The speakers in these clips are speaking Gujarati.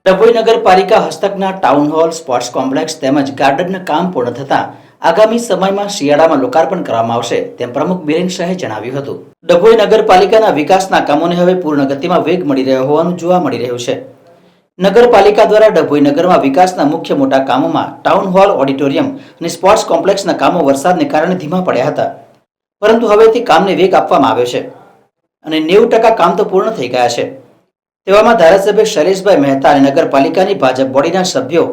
ડભોઈ નગરપાલિકા હસ્તકના ટાઉન હોલ, સ્પોર્ટ્સ કોમ્પ્લેક્સ તેમજ ગાર્ડનના કામ પૂર્ણ થતાં આગામી સમયમાં શિયાળામાં લોકાર્પણ કરવામાં આવશે તેમ પ્રમુખ બિરેન શાહે જણાવ્યું હતું. ડભોઈ નગરપાલિકાના વિકાસના કામોને હવે પૂર્ણ ગતિમાં વેગ મળી રહ્યો હોવાનું જોવા મળી રહ્યું છે. નગરપાલિકા દ્વારા ડભોઈ નગરમાં વિકાસના મુખ્ય મોટા કામોમાં ટાઉન હોલ, ઓડિટોરિયમ અને સ્પોર્ટ્સ કોમ્પ્લેક્સના કામો વરસાદને કારણે ધીમા પડ્યા હતા, પરંતુ હવે તે કામને વેગ આપવામાં આવ્યો છે અને 90% કામ તો પૂર્ણ થઈ ગયા છે. તેવામાં ધારાસભ્ય શૈલેષભાઈ મહેતા અને નગરપાલિકાની ભાજપ બોડીના સભ્યો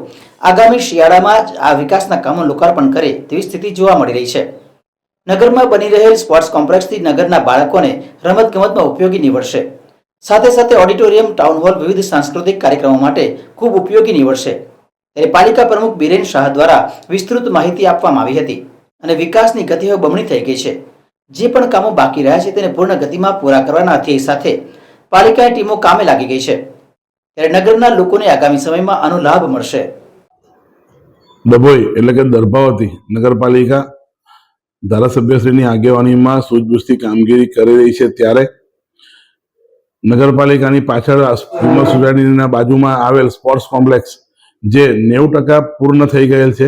આગામી શિયાળામાં જ આ વિકાસના કામો લોકાર્પણ કરે તેવી સ્થિતિ જોવા મળી રહી છે. નગરમાં બની રહેલ સ્પોર્ટ્સ કોમ્પ્લેક્સથી નગરના બાળકોને રમતગમતમાં ઉપયોગી નીવડશે. સાથે સાથે ઓડિટોરિયમ, ટાઉન હોલ વિવિધ સાંસ્કૃતિક કાર્યક્રમો માટે ખૂબ ઉપયોગી નીવડશે. ત્યારે પાલિકા પ્રમુખ બિરેન શાહ દ્વારા વિસ્તૃત માહિતી આપવામાં આવી હતી અને વિકાસની ગતિ હવે બમણી થઈ ગઈ છે. જે પણ કામો બાકી રહ્યા છે તેને પૂર્ણ ગતિમાં પૂરા કરવાના ધ્યેય સાથે પાલિકાની ટીમો કામે લાગી ગઈ છે. ત્યારે નગરના લોકોને આગામી સમયમાં આનો લાભ મળશે. ડભોઈ એટલે કે દર્ભાવતી નગરપાલિકા ધારાસભ્યશ્રીની આગેવાનીમાં સૂઝબૂછથી કામગીરી કરી રહી છે. ત્યારે નગરપાલિકાની પાછળ ફેમસ સોસાયટીના બાજુમાં આવેલ સ્પોર્ટ્સ કોમ્પ્લેક્સ જે 90% પૂર્ણ થઈ ગયેલ છે.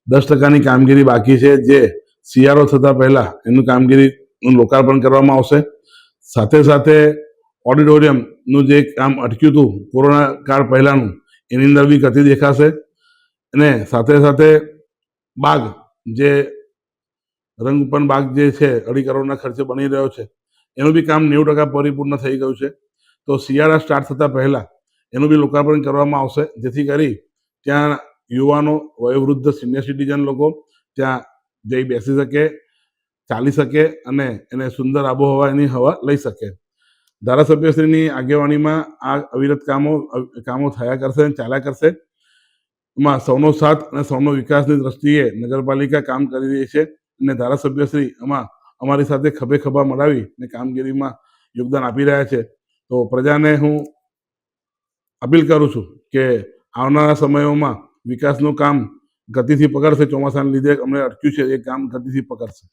10%ની કામગીરી બાકી છે, જે શિયાળો થતા પહેલા એનું કામગીરીનું લોકાર્પણ કરવામાં આવશે. સાથે સાથે ઓડિટોરિયમનું જે કામ અટક્યું હતું કોરોના કાળ પહેલાનું, એની અંદર બી ગતિ દેખાશે. અને સાથે સાથે બાગ, જે રંગપન બાગ જે છે 2.5 કરોડના ખર્ચે બની રહ્યો છે, એનું બી કામ 90% પરિપૂર્ણ થઈ ગયું છે. તો શિયાળા સ્ટાર્ટ થતા પહેલા એનું બી લોકાર્પણ કરવામાં આવશે, જેથી કરી ત્યાં યુવાનો, વયોવૃદ્ધ, સિનિયર સિટીઝન લોકો ત્યાં જઈ બેસી શકે, ચાલી શકે અને એને સુંદર આબોહવા એની હવા લઈ શકે. ધારાસભ્યશ્રીની આગેવાનીમાં આ અવિરત કામો થયા કરશે અને ચાલ્યા કરશે. એમાં સૌનો સાથ અને સૌનો વિકાસની દ્રષ્ટિએ નગરપાલિકા કામ કરી રહી છે અને ધારાસભ્યશ્રી એમાં અમારી સાથે ખભે ખભા મળાવી અને કામગીરીમાં યોગદાન આપી રહ્યા છે. તો પ્રજાને હું અપીલ કરું છું કે આવનારા સમયોમાં વિકાસનું કામ ગતિથી પકડશે. ચોમાસાના લીધે અમને અટક્યું છે, એ કામ ગતિથી પકડશે.